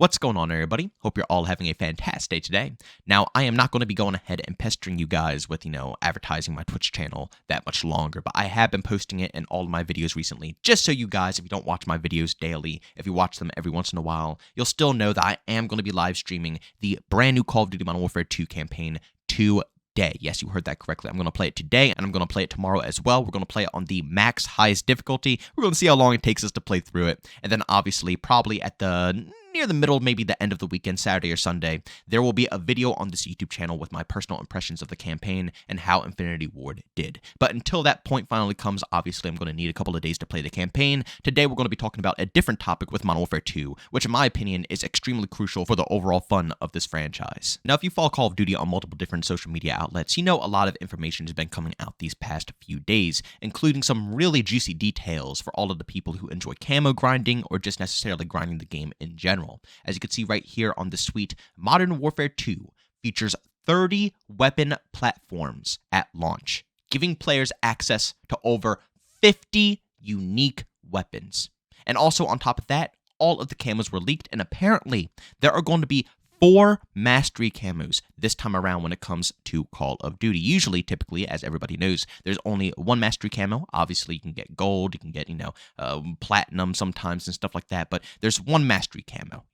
What's going on, everybody? Hope you're all having a fantastic day today. Now, I am not going to be going ahead and pestering you guys with, advertising my Twitch channel that much longer, but I have been posting it in all of my videos recently, just so you guys, if you don't watch my videos daily, if you watch them every once in a while, you'll still know that I am going to be live streaming the brand new Call of Duty Modern Warfare 2 campaign today. Yes, you heard that correctly. I'm going to play it today, and I'm going to play it tomorrow as well. We're going to play it on the max highest difficulty. We're going to see how long it takes us to play through it, and then obviously probably at the near the middle, maybe the end of the weekend, Saturday or Sunday, there will be a video on this YouTube channel with my personal impressions of the campaign and how Infinity Ward did. But until that point finally comes, obviously I'm going to need a couple of days to play the campaign. Today we're going to be talking about a different topic with Modern Warfare 2, which in my opinion is extremely crucial for the overall fun of this franchise. Now, if you follow Call of Duty on multiple different social media outlets, you know a lot of information has been coming out these past few days, including some really juicy details for all of the people who enjoy camo grinding or just necessarily grinding the game in general. As you can see right here on the suite, Modern Warfare 2 features 30 weapon platforms at launch, giving players access to over 50 unique weapons. And also on top of that, all of the camos were leaked, and apparently there are going to be 4 mastery camos this time around when it comes to Call of Duty. Usually, typically, as everybody knows, there's only one mastery camo. Obviously, you can get gold, you can get, platinum sometimes and stuff like that, but there's one mastery camo,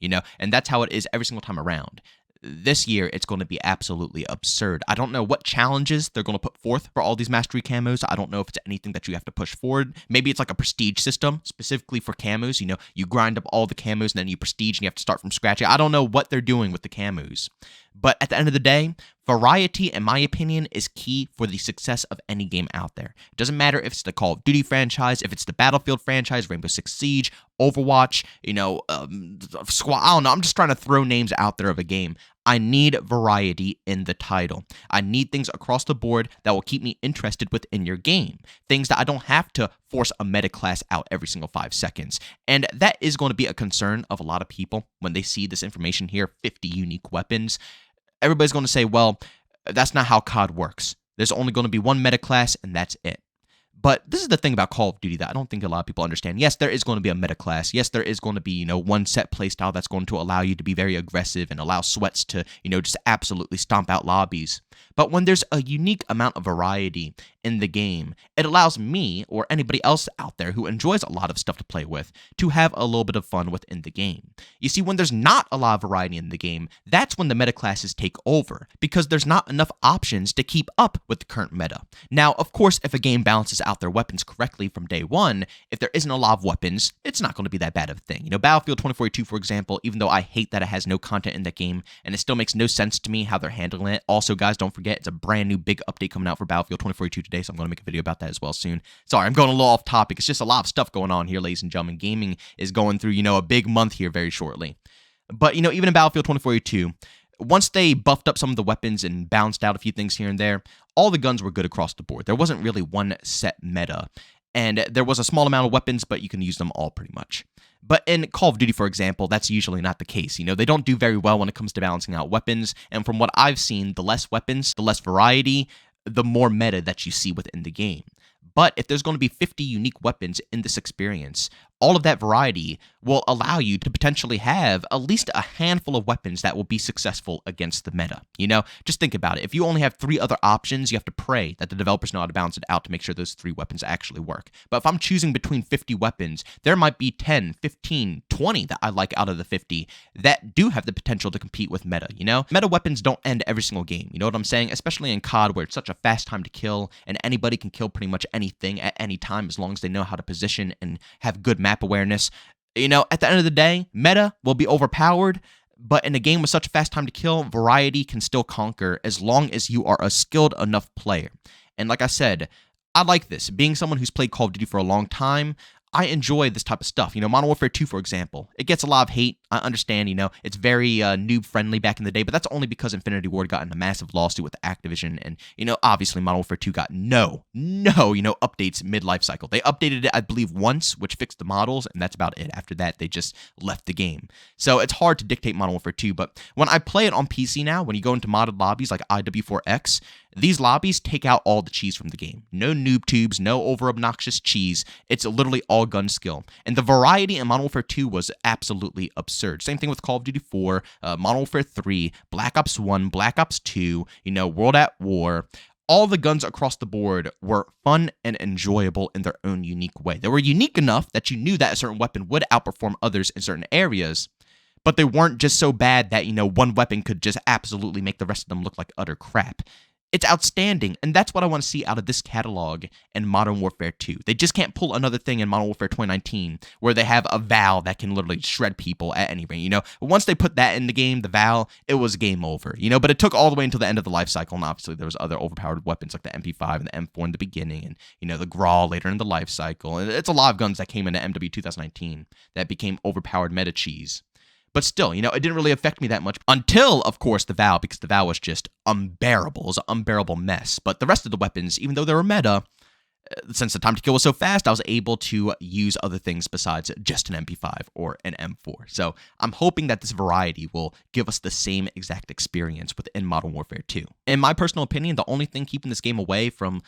and that's how it is every single time around. This year, it's going to be absolutely absurd. I don't know what challenges they're going to put forth for all these mastery camos. I don't know if it's anything that you have to push forward. Maybe it's like a prestige system specifically for camos. You grind up all the camos and then you prestige and you have to start from scratch. I don't know what they're doing with the camos. But at the end of the day, variety, in my opinion, is key for the success of any game out there. It doesn't matter if it's the Call of Duty franchise, if it's the Battlefield franchise, Rainbow Six Siege, Overwatch, Squad. I don't know. I'm just trying to throw names out there of a game. I need variety in the title. I need things across the board that will keep me interested within your game. Things that I don't have to force a meta class out every single 5 seconds. And that is going to be a concern of a lot of people when they see this information here, 50 unique weapons. Everybody's going to say, well, that's not how COD works. There's only going to be one meta class, and that's it. But this is the thing about Call of Duty that I don't think a lot of people understand. Yes, there is going to be a meta class. Yes, there is going to be, one set playstyle that's going to allow you to be very aggressive and allow sweats to, just absolutely stomp out lobbies. But when there's a unique amount of variety in the game, it allows me or anybody else out there who enjoys a lot of stuff to play with to have a little bit of fun within the game. You see, when there's not a lot of variety in the game, that's when the meta classes take over, because there's not enough options to keep up with the current meta. Now, of course, if a game balances out their weapons correctly from day one, if there isn't a lot of weapons, it's not going to be that bad of a thing. Battlefield 2042, for example, even though I hate that it has no content in that game, and it still makes no sense to me how they're handling it. Also, guys, don't forget, it's a brand new big update coming out for Battlefield 2042 today, so I'm going to make a video about that as well soon. Sorry, I'm going a little off topic. It's just a lot of stuff going on here, ladies and gentlemen. Gaming is going through, a big month here very shortly. But, even in Battlefield 2042, once they buffed up some of the weapons and balanced out a few things here and there, all the guns were good across the board. There wasn't really one set meta. And there was a small amount of weapons, but you can use them all pretty much. But in Call of Duty, for example, that's usually not the case. They don't do very well when it comes to balancing out weapons. And from what I've seen, the less weapons, the less variety, the more meta that you see within the game. But if there's going to be 50 unique weapons in this experience, all of that variety will allow you to potentially have at least a handful of weapons that will be successful against the meta. Just think about it. If you only have 3 other options, you have to pray that the developers know how to balance it out to make sure those 3 weapons actually work. But if I'm choosing between 50 weapons, there might be 10, 15, 20 that I like out of the 50 that do have the potential to compete with meta, Meta weapons don't end every single game, you know what I'm saying? Especially in COD, where it's such a fast time to kill, and anybody can kill pretty much anything at any time as long as they know how to position and have good map awareness. At the end of the day, meta will be overpowered, but in a game with such a fast time to kill, variety can still conquer as long as you are a skilled enough player. And like I said, I like this. Being someone who's played Call of Duty for a long time, I enjoy this type of stuff. Modern Warfare 2, for example, it gets a lot of hate. I understand, it's very noob-friendly back in the day, but that's only because Infinity Ward got in a massive lawsuit with Activision, and, obviously Modern Warfare 2 got no, updates mid-life cycle. They updated it, I believe, once, which fixed the models, and that's about it. After that, they just left the game. So it's hard to dictate Modern Warfare 2, but when I play it on PC now, when you go into modded lobbies like IW4X, these lobbies take out all the cheese from the game. No noob tubes, no over-obnoxious cheese. It's literally all gun skill. And the variety in Modern Warfare 2 was absolutely absurd. absurd. Same thing with Call of Duty 4, Modern Warfare 3, Black Ops 1, Black Ops 2, World at War. All the guns across the board were fun and enjoyable in their own unique way. They were unique enough that you knew that a certain weapon would outperform others in certain areas, but they weren't just so bad that, one weapon could just absolutely make the rest of them look like utter crap. It's outstanding, and that's what I want to see out of this catalog in Modern Warfare 2. They just can't pull another thing in Modern Warfare 2019 where they have a Val that can literally shred people at any rate, Once they put that in the game, the Val, it was game over, But it took all the way until the end of the life cycle, and obviously there was other overpowered weapons like the MP5 and the M4 in the beginning, and, the Grawl later in the life cycle. And it's a lot of guns that came into MW 2019 that became overpowered meta cheese. But still, it didn't really affect me that much until, of course, the Val, because the Val was just unbearable. It was an unbearable mess. But the rest of the weapons, even though they were meta, since the time to kill was so fast, I was able to use other things besides just an MP5 or an M4. So I'm hoping that this variety will give us the same exact experience within Modern Warfare 2. In my personal opinion, the only thing keeping this game away from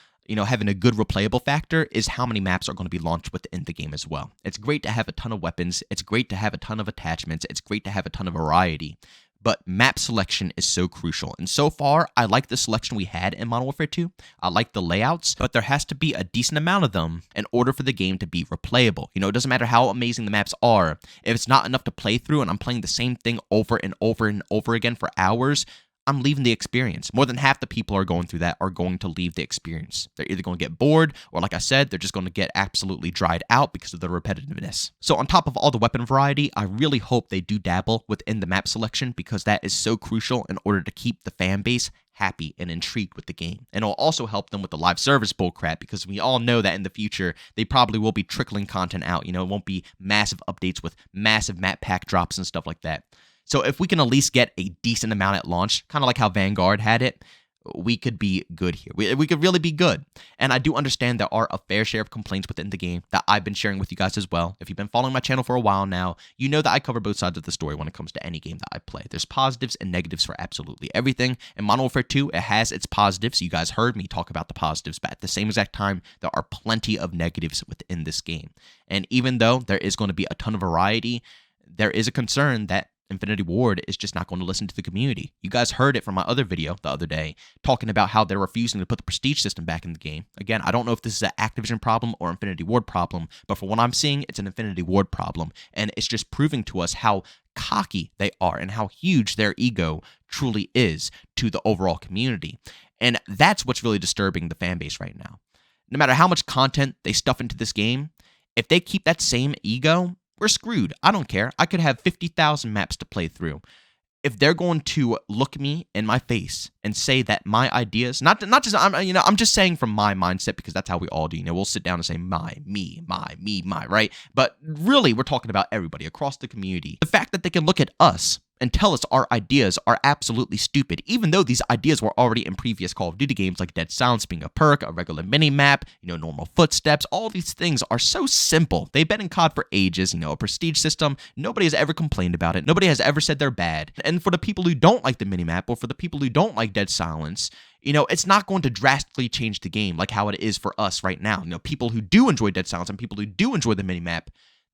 having a good replayable factor is how many maps are going to be launched within the game as well. It's great to have a ton of weapons. It's great to have a ton of attachments. It's great to have a ton of variety. But map selection is so crucial. And so far, I like the selection we had in Modern Warfare 2. I like the layouts, but there has to be a decent amount of them in order for the game to be replayable. It doesn't matter how amazing the maps are. If it's not enough to play through and I'm playing the same thing over and over and over again for hours, I'm leaving the experience. More than half the people are going through that are going to leave the experience. They're either going to get bored, or like I said, they're just going to get absolutely dried out because of the repetitiveness. So on top of all the weapon variety, I really hope they do dabble within the map selection, because that is so crucial in order to keep the fan base happy and intrigued with the game. And it'll also help them with the live service bullcrap, because we all know that in the future, they probably will be trickling content out. It won't be massive updates with massive map pack drops and stuff like that. So if we can at least get a decent amount at launch, kind of like how Vanguard had it, we could be good here. We could really be good. And I do understand there are a fair share of complaints within the game that I've been sharing with you guys as well. If you've been following my channel for a while now, you know that I cover both sides of the story when it comes to any game that I play. There's positives and negatives for absolutely everything. In Modern Warfare 2, it has its positives. You guys heard me talk about the positives, but at the same exact time, there are plenty of negatives within this game. And even though there is going to be a ton of variety, there is a concern that Infinity Ward is just not going to listen to the community. You guys heard it from my other video the other day, talking about how they're refusing to put the prestige system back in the game. Again, I don't know if this is an Activision problem or Infinity Ward problem, but from what I'm seeing, it's an Infinity Ward problem, and it's just proving to us how cocky they are and how huge their ego truly is to the overall community. And that's what's really disturbing the fan base right now. No matter how much content they stuff into this game, if they keep that same ego, we're screwed. I don't care. I could have 50,000 maps to play through. If they're going to look me in my face and say that my ideas, not just I'm just saying from my mindset, because that's how we all do. We'll sit down and say my, right? But really, we're talking about everybody across the community. The fact that they can look at us and tell us our ideas are absolutely stupid, even though these ideas were already in previous Call of Duty games like Dead Silence being a perk, a regular mini-map, normal footsteps. All these things are so simple. They've been in COD for ages, a prestige system. Nobody has ever complained about it. Nobody has ever said they're bad. And for the people who don't like the mini-map, or for the people who don't like Dead Silence, it's not going to drastically change the game like how it is for us right now. People who do enjoy Dead Silence and people who do enjoy the mini-map,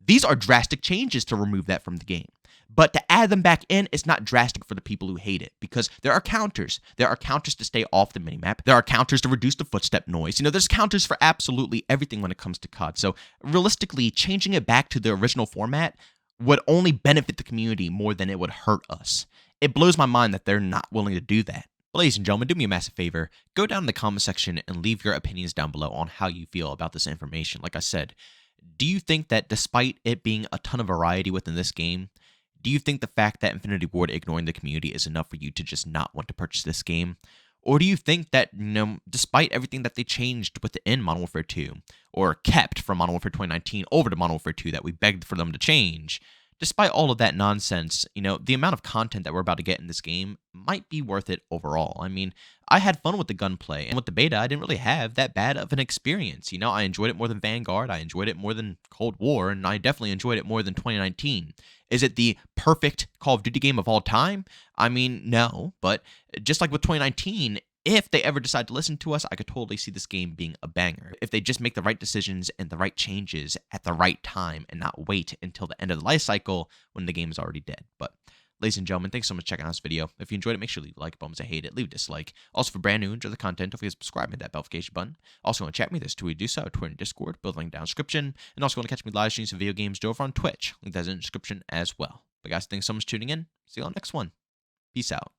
these are drastic changes to remove that from the game. But to add them back in, it's not drastic for the people who hate it, because there are counters. There are counters to stay off the minimap. There are counters to reduce the footstep noise. There's counters for absolutely everything when it comes to COD. So realistically, changing it back to the original format would only benefit the community more than it would hurt us. It blows my mind that they're not willing to do that. But ladies and gentlemen, do me a massive favor. Go down in the comment section and leave your opinions down below on how you feel about this information. Like I said, do you think that despite it being a ton of variety within this game, do you think the fact that Infinity Ward ignoring the community is enough for you to just not want to purchase this game? Or do you think that, despite everything that they changed within Modern Warfare 2, or kept from Modern Warfare 2019 over to Modern Warfare 2 that we begged for them to change, despite all of that nonsense, the amount of content that we're about to get in this game might be worth it overall. I mean, I had fun with the gunplay, and with the beta, I didn't really have that bad of an experience. I enjoyed it more than Vanguard, I enjoyed it more than Cold War, and I definitely enjoyed it more than 2019. Is it the perfect Call of Duty game of all time? I mean, no, but just like with 2019, if they ever decide to listen to us, I could totally see this game being a banger. If they just make the right decisions and the right changes at the right time and not wait until the end of the life cycle when the game is already dead. But ladies and gentlemen, thanks so much for checking out this video. If you enjoyed it, make sure to leave a like. Bonus, I hate it. Leave a dislike. Also, for brand new, enjoy the content, don't forget to subscribe and hit that notification button. Also, want to chat with me? There's two ways to do so: Twitter and Discord. Both link down in the description. And also, want to catch me live streams of video games over on Twitch. Link that's in the description as well. But guys, thanks so much for tuning in. See you on the next one. Peace out.